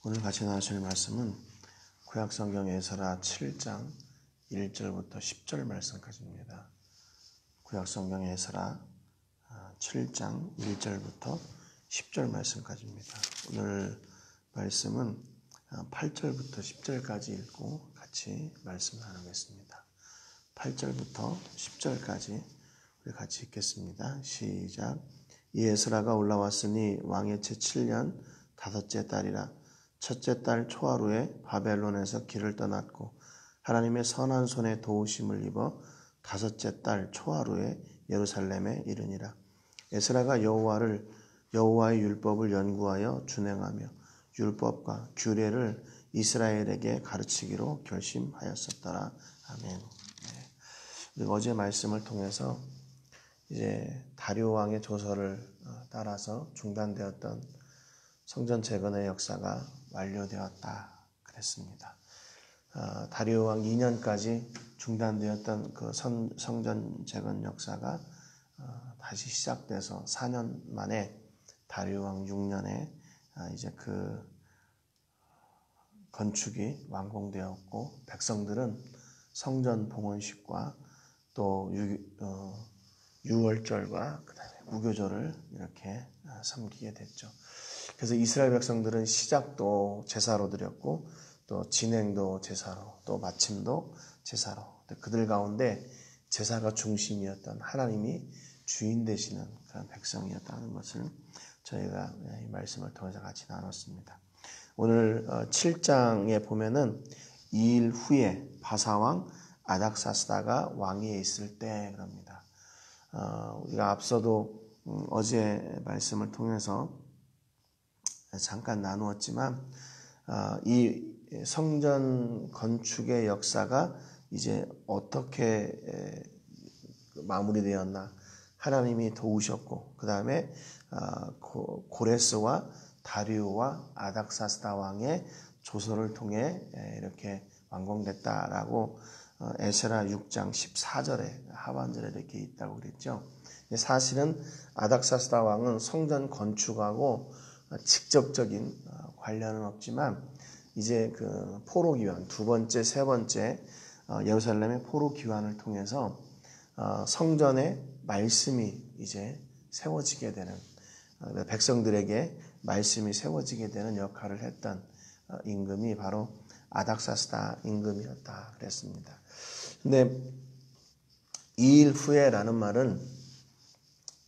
오늘 같이 나누실 말씀은 구약성경 에스라 7장 1절부터 10절 말씀까지입니다. 구약성경 에스라 7장 1절부터 10절 말씀까지입니다. 오늘 말씀은 8절부터 10절까지 읽고 같이 말씀 나누겠습니다. 8절부터 10절까지 우리 같이 읽겠습니다. 시작. 이 에스라가 올라왔으니 왕의 채 7년 다섯째 달이라. 첫째 달 초하루에 바벨론에서 길을 떠났고 하나님의 선한 손에 도우심을 입어 다섯째 달 초하루에 예루살렘에 이르니라. 에스라가 여호와의 율법을 연구하여 준행하며 율법과 규례를 이스라엘에게 가르치기로 결심하였었더라. 아멘. 우리가 어제 말씀을 통해서 이제 다리오 왕의 조서를 따라서 중단되었던 성전 재건의 역사가 완료되었다 그랬습니다. 다리오 왕 2년까지 중단되었던 그 성전 재건 역사가 다시 시작돼서 4년 만에 다리오 왕 6년에 이제 그 건축이 완공되었고 백성들은 성전 봉헌식과 또 유월절과 그다음에 무교절을 이렇게 섬기게 됐죠. 그래서 이스라엘 백성들은 시작도 제사로 드렸고 또 진행도 제사로 또 마침도 제사로 그들 가운데 제사가 중심이었던 하나님이 주인 되시는 그런 백성이었다는 것을 저희가 이 말씀을 통해서 같이 나눴습니다. 오늘 7장에 보면은 2일 후에 바사왕 아닥사스다가 왕위에 있을 때 그럽니다. 우리가 앞서도 어제 말씀을 통해서 잠깐 나누었지만 이 성전 건축의 역사가 이제 어떻게 마무리되었나 하나님이 도우셨고 그 다음에 고레스와 다리오와 아닥사스다 왕의 조서를 통해 이렇게 완공됐다라고 에스라 6장 14절에 하반절에 이렇게 있다고 그랬죠. 사실은 아닥사스다 왕은 성전 건축하고 직접적인 관련은 없지만 이제 그 포로 기환 두 번째, 세 번째 예루살렘의 포로 기환을 통해서 성전의 말씀이 이제 세워지게 되는 백성들에게 말씀이 세워지게 되는 역할을 했던 임금이 바로 아닥사스다 임금이었다 그랬습니다. 근데 2일 후에라는 말은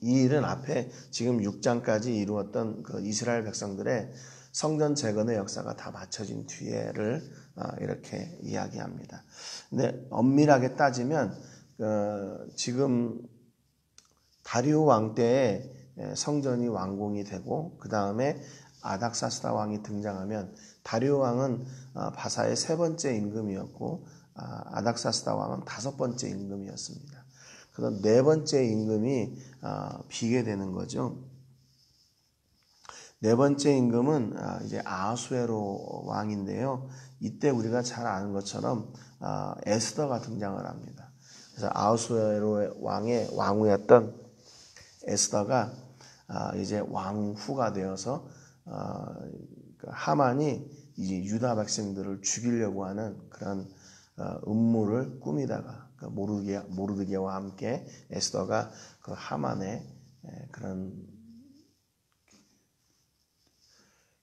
이 일은 앞에 지금 6장까지 이루었던 그 이스라엘 백성들의 성전 재건의 역사가 다 마쳐진 뒤에를 이렇게 이야기합니다. 근데 엄밀하게 따지면 지금 다리오 왕 때에 성전이 완공이 되고 그 다음에 아닥사스다 왕이 등장하면 다리오 왕은 바사의 세 번째 임금이었고 아닥사스다 왕은 다섯 번째 임금이었습니다. 그런 네 번째 임금이 비게 되는 거죠. 네 번째 임금은 이제 아하수에로 왕인데요. 이때 우리가 잘 아는 것처럼 에스더가 등장을 합니다. 그래서 아하수에로 왕의 왕후였던 에스더가 이제 왕후가 되어서 하만이 이제 유다 백성들을 죽이려고 하는 그런 음모를 꾸미다가 모르드게와 함께 에스더가 그 하만의 그런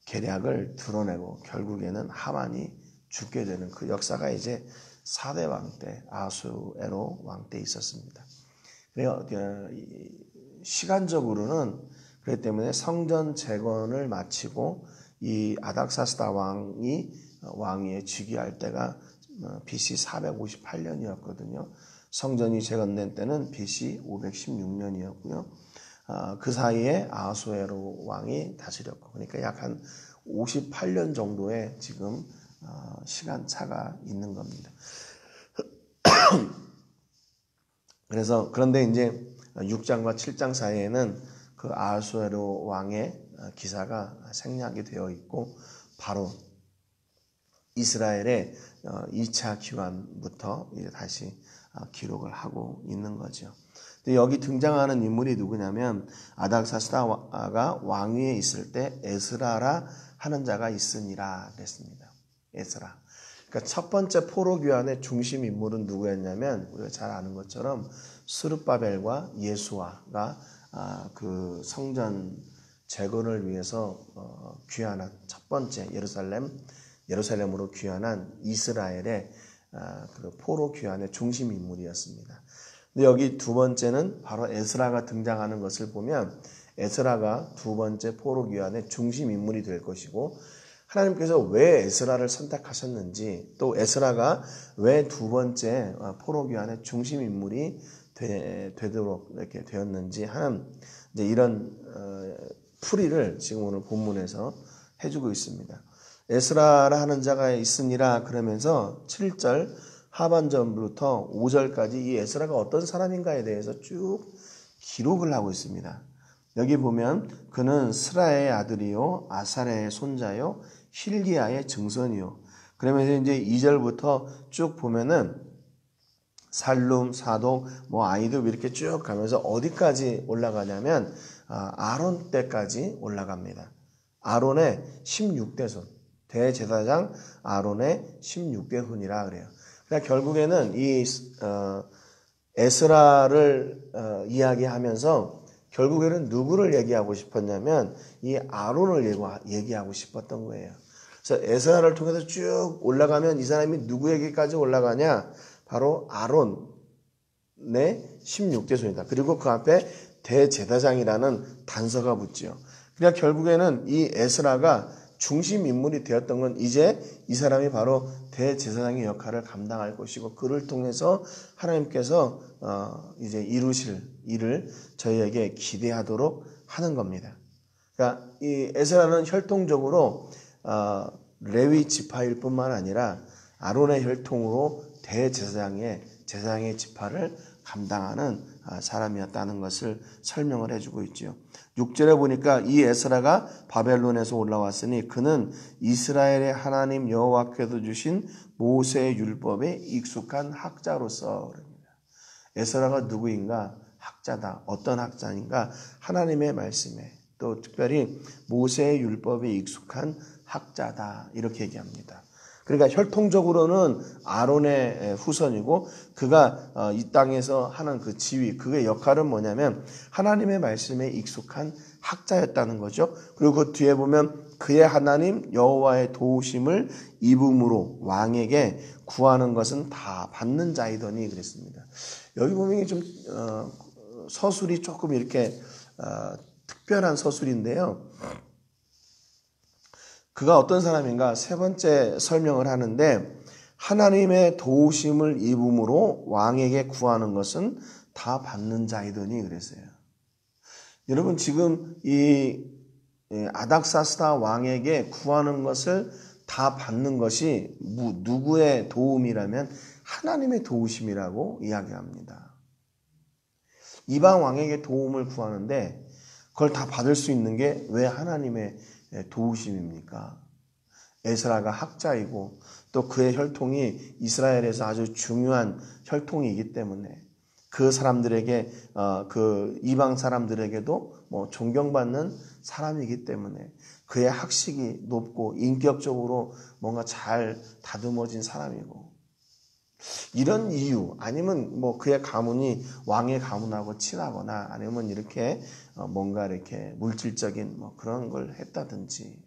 계략을 드러내고 결국에는 하만이 죽게 되는 그 역사가 이제 4대 왕 때 아하수에로 왕 때 있었습니다. 그래서 시간적으로는 그렇기 때문에 성전 재건을 마치고 이 아닥사스다 왕위에 즉위할 때가 BC 458년이었거든요. 성전이 재건된 때는 BC 516년이었고요. 그 사이에 아하수에로 왕이 다스렸고 그러니까 약 한 58년 정도의 지금 시간 차가 있는 겁니다. 그래서 그런데 이제 6장과 7장 사이에는 그 아하수에로 왕의 기사가 생략이 되어 있고 바로 이스라엘의 2차 기환부터 이제 다시 기록을 하고 있는 거죠. 근데 여기 등장하는 인물이 누구냐면 아닥사스다가 왕위에 있을 때 에스라라 하는 자가 있으니라 그랬습니다. 에스라. 그러니까 첫 번째 포로 귀환의 중심 인물은 누구였냐면 우리가 잘 아는 것처럼 스룹바벨과 예수아가 그 성전 재건을 위해서 귀환한 첫 번째 예루살렘으로 귀환한 이스라엘의 그 포로 귀환의 중심 인물이었습니다. 근데 여기 두 번째는 바로 에스라가 등장하는 것을 보면 에스라가 두 번째 포로 귀환의 중심 인물이 될 것이고 하나님께서 왜 에스라를 선택하셨는지 또 에스라가 왜 두 번째 포로 귀환의 중심 인물이 되도록 이렇게 되었는지 하는 이제 이런 풀이를 지금 오늘 본문에서 해주고 있습니다. 에스라라 하는 자가 있으니라 그러면서 7절 하반절부터 5절까지 이 에스라가 어떤 사람인가에 대해서 쭉 기록을 하고 있습니다. 여기 보면 그는 스라의 아들이요 아사랴의 손자요 힐기야의 증손이요. 그러면서 이제 2절부터 쭉 보면은 살룸, 사독, 아이도 이렇게 쭉 가면서 어디까지 올라가냐면 아론 때까지 올라갑니다. 아론의 16대 손, 대제사장 아론의 16대 손이라 그래요. 그러니까 결국에는 이 에스라를 이야기하면서 결국에는 누구를 얘기하고 싶었냐면 이 아론을 얘기하고 싶었던 거예요. 그래서 에스라를 통해서 쭉 올라가면 이 사람이 누구에게까지 올라가냐? 바로 아론의 16대 손이다. 그리고 그 앞에 대제사장이라는 단서가 붙지요. 그러니까 결국에는 이 에스라가 중심 인물이 되었던 건 이제 이 사람이 바로 대제사장의 역할을 감당할 것이고 그를 통해서 하나님께서 이제 이루실 일을 저희에게 기대하도록 하는 겁니다. 그러니까 이 에스라는 혈통적으로 레위 지파일 뿐만 아니라 아론의 혈통으로 제사장의 지파를 감당하는 사람이었다는 것을 설명을 해주고 있죠. 6절에 보니까 이 에스라가 바벨론에서 올라왔으니 그는 이스라엘의 하나님 여호와께서 주신 모세의 율법에 익숙한 학자로서 그럽니다. 에스라가 누구인가? 학자다. 어떤 학자인가? 하나님의 말씀에 또 특별히 모세의 율법에 익숙한 학자다. 이렇게 얘기합니다. 그러니까 혈통적으로는 아론의 후손이고 그가 이 땅에서 하는 그 지위, 그의 역할은 뭐냐면 하나님의 말씀에 익숙한 학자였다는 거죠. 그리고 그 뒤에 보면 그의 하나님 여호와의 도우심을 입음으로 왕에게 구하는 것은 다 받는 자이더니 그랬습니다. 여기 보면 좀 서술이 조금 이렇게 특별한 서술인데요. 그가 어떤 사람인가? 세 번째 설명을 하는데 하나님의 도우심을 입음으로 왕에게 구하는 것은 다 받는 자이더니 그랬어요. 여러분 지금 이 아닥사스다 왕에게 구하는 것을 다 받는 것이 누구의 도움이라면 하나님의 도우심이라고 이야기합니다. 이방 왕에게 도움을 구하는데 그걸 다 받을 수 있는 게 왜 하나님의 도우심입니까? 에스라가 학자이고 또 그의 혈통이 이스라엘에서 아주 중요한 혈통이기 때문에 그 사람들에게 그 이방 사람들에게도 존경받는 사람이기 때문에 그의 학식이 높고 인격적으로 뭔가 잘 다듬어진 사람이고 이런 이유 아니면 그의 가문이 왕의 가문하고 친하거나 아니면 이렇게 뭔가 이렇게 물질적인 그런 걸 했다든지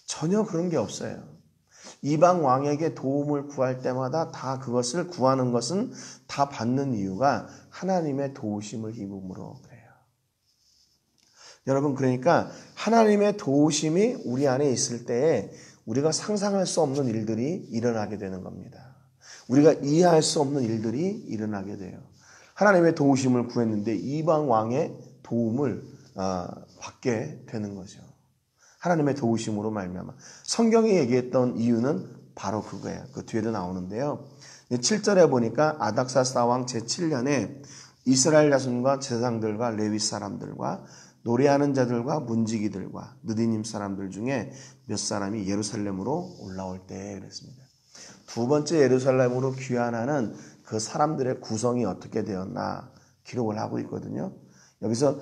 전혀 그런 게 없어요. 이방 왕에게 도움을 구할 때마다 다 그것을 구하는 것은 다 받는 이유가 하나님의 도우심을 입음으로 그래요. 여러분 그러니까 하나님의 도우심이 우리 안에 있을 때에 우리가 상상할 수 없는 일들이 일어나게 되는 겁니다. 우리가 이해할 수 없는 일들이 일어나게 돼요. 하나님의 도우심을 구했는데 이방 왕의 도움을 받게 되는 거죠. 하나님의 도우심으로 말미암아. 성경이 얘기했던 이유는 바로 그거예요. 그 뒤에도 나오는데요. 7절에 보니까 아닥사스다 왕 제7년에 이스라엘 자손과 제사장들과 레위 사람들과 노래하는 자들과 문지기들과 느디님 사람들 중에 몇 사람이 예루살렘으로 올라올 때 그랬습니다. 두 번째 예루살렘으로 귀환하는 그 사람들의 구성이 어떻게 되었나 기록을 하고 있거든요. 여기서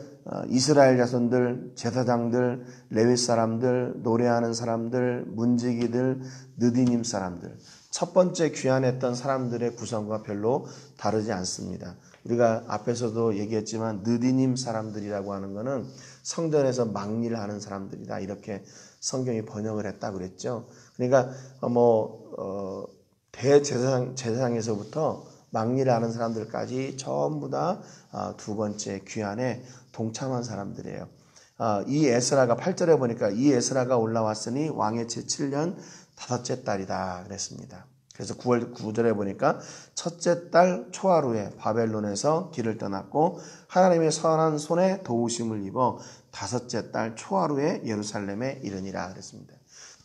이스라엘 자손들, 제사장들, 레위 사람들, 노래하는 사람들, 문지기들, 느디님 사람들, 첫 번째 귀환했던 사람들의 구성과 별로 다르지 않습니다. 우리가 앞에서도 얘기했지만 느디님 사람들이라고 하는 것은 성전에서 막리를 하는 사람들이다, 이렇게 성경이 번역을 했다 그랬죠. 그러니까 대제사장에서부터 막리를 하는 사람들까지 전부 다 두 번째 귀환에 동참한 사람들이에요. 이 에스라가 8절에 보니까 이 에스라가 올라왔으니 왕의 제7년 다섯째 달이다 그랬습니다. 그래서 9절에 보니까 첫째 달 초하루에 바벨론에서 길을 떠났고 하나님의 선한 손에 도우심을 입어 다섯째 달 초하루에 예루살렘에 이르니라 그랬습니다.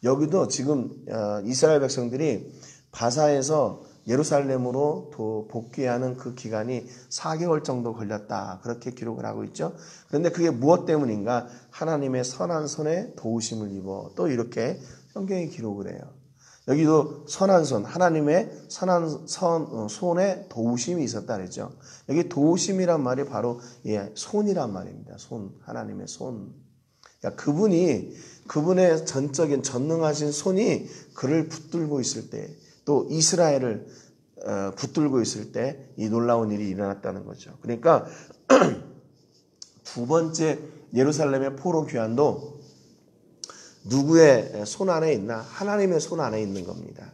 여기도 지금 이스라엘 백성들이 바사에서 예루살렘으로 복귀하는 그 기간이 4개월 정도 걸렸다, 그렇게 기록을 하고 있죠. 그런데 그게 무엇 때문인가? 하나님의 선한 손에 도우심을 입어, 또 이렇게 성경이 기록을 해요. 여기도 선한 손, 하나님의 선한 손에 도우심이 있었다 그랬죠. 여기 도우심이란 말이 바로 손이란 말입니다. 손, 하나님의 손. 그러니까 그분의 전적인 전능하신 손이 그를 붙들고 있을 때, 또 이스라엘을 붙들고 있을 때 이 놀라운 일이 일어났다는 거죠. 그러니까 두 번째 예루살렘의 포로 귀환도 누구의 손 안에 있나? 하나님의 손 안에 있는 겁니다.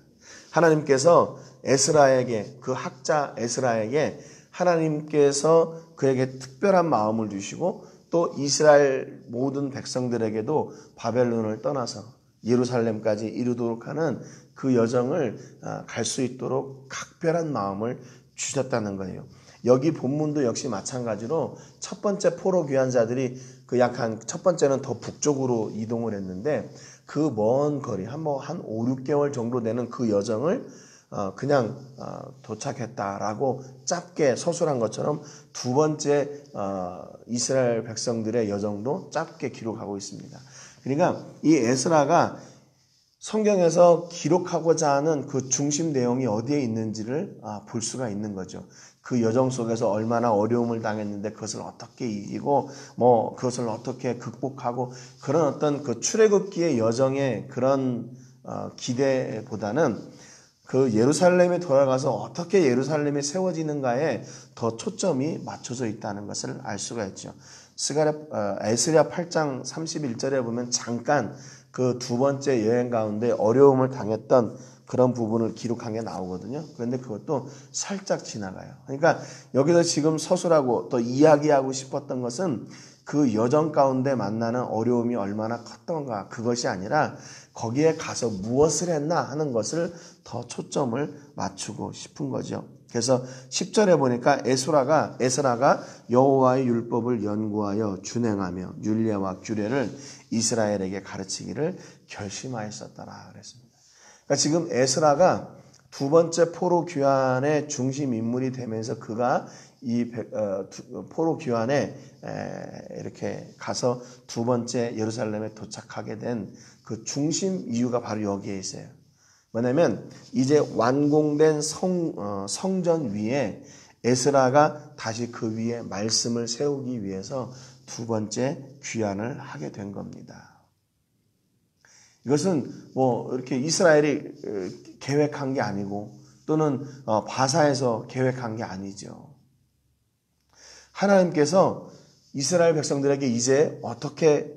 하나님께서 에스라에게, 그 학자 에스라에게 하나님께서 그에게 특별한 마음을 주시고 또 이스라엘 모든 백성들에게도 바벨론을 떠나서 예루살렘까지 이르도록 하는 그 여정을 갈 수 있도록 각별한 마음을 주셨다는 거예요. 여기 본문도 역시 마찬가지로 첫 번째 포로 귀환자들이 첫 번째는 더 북쪽으로 이동을 했는데 그 먼 거리, 한 5, 6개월 정도 되는 그 여정을 그냥 도착했다라고 짧게 서술한 것처럼 두 번째 이스라엘 백성들의 여정도 짧게 기록하고 있습니다. 그러니까 이 에스라가 성경에서 기록하고자 하는 그 중심 내용이 어디에 있는지를 볼 수가 있는 거죠. 그 여정 속에서 얼마나 어려움을 당했는데 그것을 어떻게 이기고 그것을 어떻게 극복하고, 그런 어떤 그 출애굽기의 여정의 그런 기대보다는 그 예루살렘에 돌아가서 어떻게 예루살렘이 세워지는가에 더 초점이 맞춰져 있다는 것을 알 수가 있죠. 에스라 8장 31절에 보면 잠깐 그 두 번째 여행 가운데 어려움을 당했던 그런 부분을 기록한 게 나오거든요. 그런데 그것도 살짝 지나가요. 그러니까 여기서 지금 서술하고 또 이야기하고 싶었던 것은 그 여정 가운데 만나는 어려움이 얼마나 컸던가, 그것이 아니라 거기에 가서 무엇을 했나 하는 것을 더 초점을 맞추고 싶은 거죠. 그래서 10절에 보니까 에스라가 여호와의 율법을 연구하여 준행하며 율례와 규례를 이스라엘에게 가르치기를 결심하였었더라 그랬습니다. 그러니까 지금 에스라가 두 번째 포로 귀환의 중심 인물이 되면서 그가 이 포로 귀환에 이렇게 가서 두 번째 예루살렘에 도착하게 된 그 중심 이유가 바로 여기에 있어요. 뭐냐면 이제 완공된 성전 위에 에스라가 다시 그 위에 말씀을 세우기 위해서 두 번째 귀환을 하게 된 겁니다. 이것은 이렇게 이스라엘이 계획한 게 아니고 또는 바사에서 계획한 게 아니죠. 하나님께서 이스라엘 백성들에게 이제 어떻게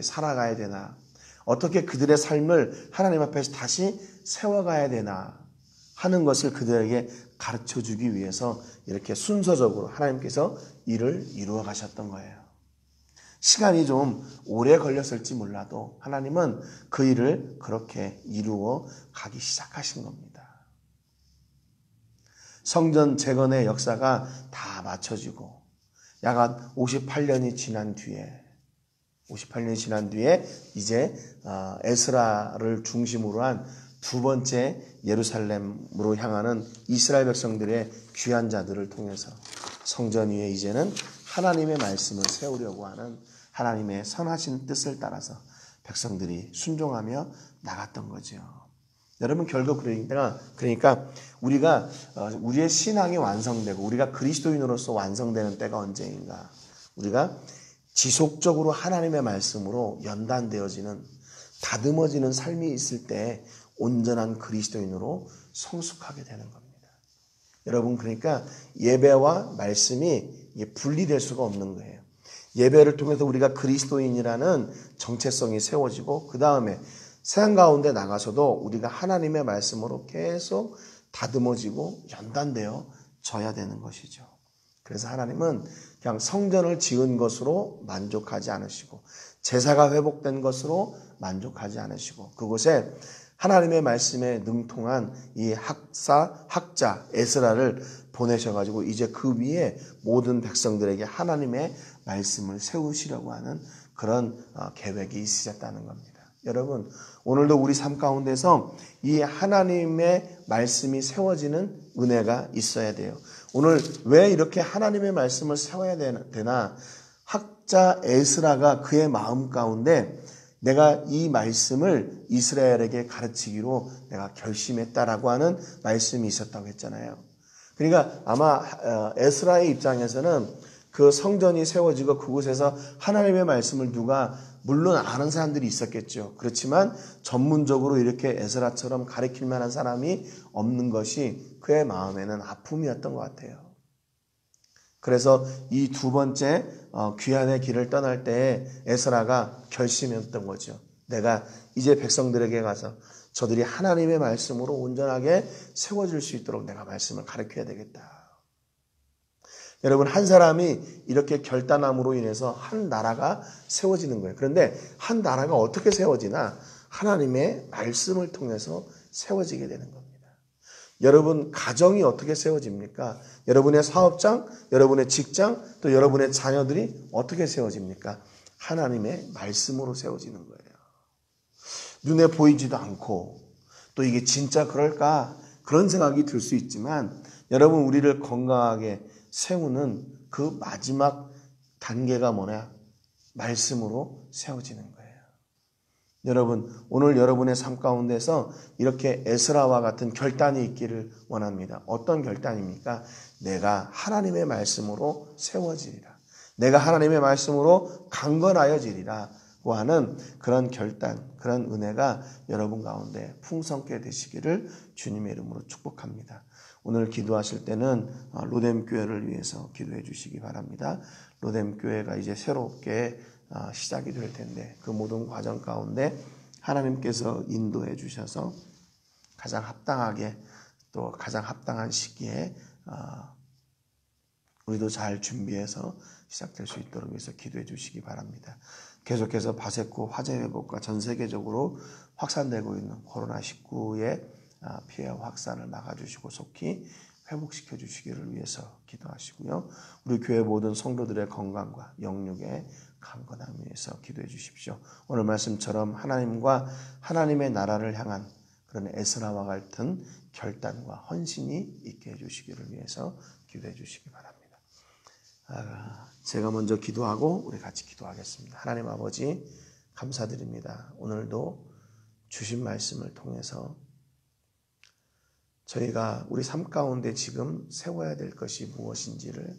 살아가야 되나, 어떻게 그들의 삶을 하나님 앞에서 다시 세워가야 되나 하는 것을 그들에게 가르쳐주기 위해서 이렇게 순서적으로 하나님께서 일을 이루어 가셨던 거예요. 시간이 좀 오래 걸렸을지 몰라도 하나님은 그 일을 그렇게 이루어 가기 시작하신 겁니다. 성전 재건의 역사가 다 맞춰지고 약 58년이 지난 뒤에 이제 에스라를 중심으로 한 두 번째 예루살렘으로 향하는 이스라엘 백성들의 귀환자들을 통해서 성전 위에 이제는 하나님의 말씀을 세우려고 하는 하나님의 선하신 뜻을 따라서 백성들이 순종하며 나갔던 거죠. 여러분 결국 그러니까 우리가 우리의 신앙이 완성되고 우리가 그리스도인으로서 완성되는 때가 언제인가? 우리가 지속적으로 하나님의 말씀으로 연단되어지는 다듬어지는 삶이 있을 때 온전한 그리스도인으로 성숙하게 되는 겁니다. 여러분 그러니까 예배와 말씀이 분리될 수가 없는 거예요. 예배를 통해서 우리가 그리스도인이라는 정체성이 세워지고 그 다음에 세상 가운데 나가서도 우리가 하나님의 말씀으로 계속 다듬어지고 연단되어 져야 되는 것이죠. 그래서 하나님은 그냥 성전을 지은 것으로 만족하지 않으시고 제사가 회복된 것으로 만족하지 않으시고 그곳에 하나님의 말씀에 능통한 이 학자 에스라를 보내셔가지고 이제 그 위에 모든 백성들에게 하나님의 말씀을 세우시려고 하는 그런 계획이 있으셨다는 겁니다. 여러분 오늘도 우리 삶 가운데서 이 하나님의 말씀이 세워지는 은혜가 있어야 돼요. 오늘 왜 이렇게 하나님의 말씀을 세워야 되나? 학자 에스라가 그의 마음 가운데 내가 이 말씀을 이스라엘에게 가르치기로 내가 결심했다라고 하는 말씀이 있었다고 했잖아요. 그러니까 아마 에스라의 입장에서는 그 성전이 세워지고 그곳에서 하나님의 말씀을 누가 물론 아는 사람들이 있었겠죠. 그렇지만 전문적으로 이렇게 에스라처럼 가르칠 만한 사람이 없는 것이 그의 마음에는 아픔이었던 것 같아요. 그래서 이 두 번째 귀환의 길을 떠날 때 에스라가 결심했던 거죠. 내가 이제 백성들에게 가서 저들이 하나님의 말씀으로 온전하게 세워질 수 있도록 내가 말씀을 가르쳐야 되겠다. 여러분 한 사람이 이렇게 결단함으로 인해서 한 나라가 세워지는 거예요. 그런데 한 나라가 어떻게 세워지나? 하나님의 말씀을 통해서 세워지게 되는 겁니다. 여러분 가정이 어떻게 세워집니까? 여러분의 사업장, 여러분의 직장, 또 여러분의 자녀들이 어떻게 세워집니까? 하나님의 말씀으로 세워지는 거예요. 눈에 보이지도 않고 또 이게 진짜 그럴까? 그런 생각이 들 수 있지만 여러분 우리를 건강하게 세우는 그 마지막 단계가 뭐냐? 말씀으로 세워지는 거예요. 여러분 오늘 여러분의 삶 가운데서 이렇게 에스라와 같은 결단이 있기를 원합니다. 어떤 결단입니까? 내가 하나님의 말씀으로 세워지리라. 내가 하나님의 말씀으로 강건하여지리라고 하는 그런 결단, 그런 은혜가 여러분 가운데 풍성케 되시기를 주님의 이름으로 축복합니다. 오늘 기도하실 때는 로뎀 교회를 위해서 기도해 주시기 바랍니다. 로뎀 교회가 이제 새롭게 시작이 될 텐데 그 모든 과정 가운데 하나님께서 인도해 주셔서 가장 합당하게 또 가장 합당한 시기에 우리도 잘 준비해서 시작될 수 있도록 위해서 기도해 주시기 바랍니다. 계속해서 바세코 화재 회복과 전 세계적으로 확산되고 있는 코로나19의 피해와 확산을 막아주시고 속히 회복시켜 주시기를 위해서 기도하시고요. 우리 교회 모든 성도들의 건강과 영육의 강건함 위해서 기도해 주십시오. 오늘 말씀처럼 하나님과 하나님의 나라를 향한 그런 에스라와 같은 결단과 헌신이 있게 해주시기를 위해서 기도해 주시기 바랍니다. 제가 먼저 기도하고 우리 같이 기도하겠습니다. 하나님 아버지 감사드립니다. 오늘도 주신 말씀을 통해서 저희가 우리 삶 가운데 지금 세워야 될 것이 무엇인지를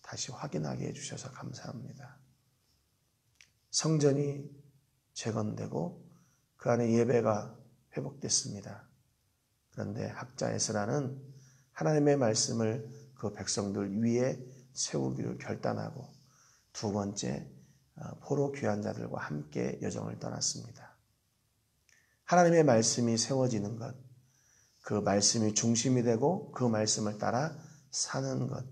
다시 확인하게 해주셔서 감사합니다. 성전이 재건되고 그 안에 예배가 회복됐습니다. 그런데 학자 에스라는 하나님의 말씀을 그 백성들 위에 세우기를 결단하고 두 번째 포로 귀환자들과 함께 여정을 떠났습니다. 하나님의 말씀이 세워지는 것, 그 말씀이 중심이 되고 그 말씀을 따라 사는 것,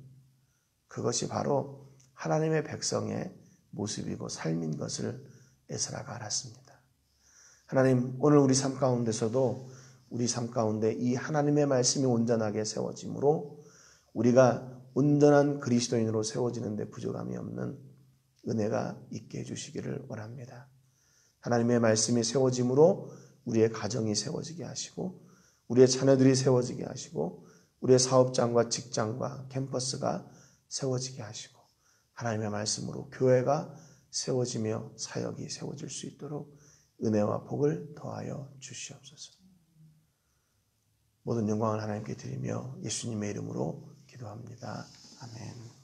그것이 바로 하나님의 백성의 모습이고 삶인 것을 에스라가 알았습니다. 하나님, 오늘 우리 삶 가운데서도 우리 삶 가운데 이 하나님의 말씀이 온전하게 세워짐으로 우리가 온전한 그리스도인으로 세워지는 데 부족함이 없는 은혜가 있게 해주시기를 원합니다. 하나님의 말씀이 세워짐으로 우리의 가정이 세워지게 하시고 우리의 자녀들이 세워지게 하시고 우리의 사업장과 직장과 캠퍼스가 세워지게 하시고 하나님의 말씀으로 교회가 세워지며 사역이 세워질 수 있도록 은혜와 복을 더하여 주시옵소서. 모든 영광을 하나님께 드리며 예수님의 이름으로 기도합니다. 아멘.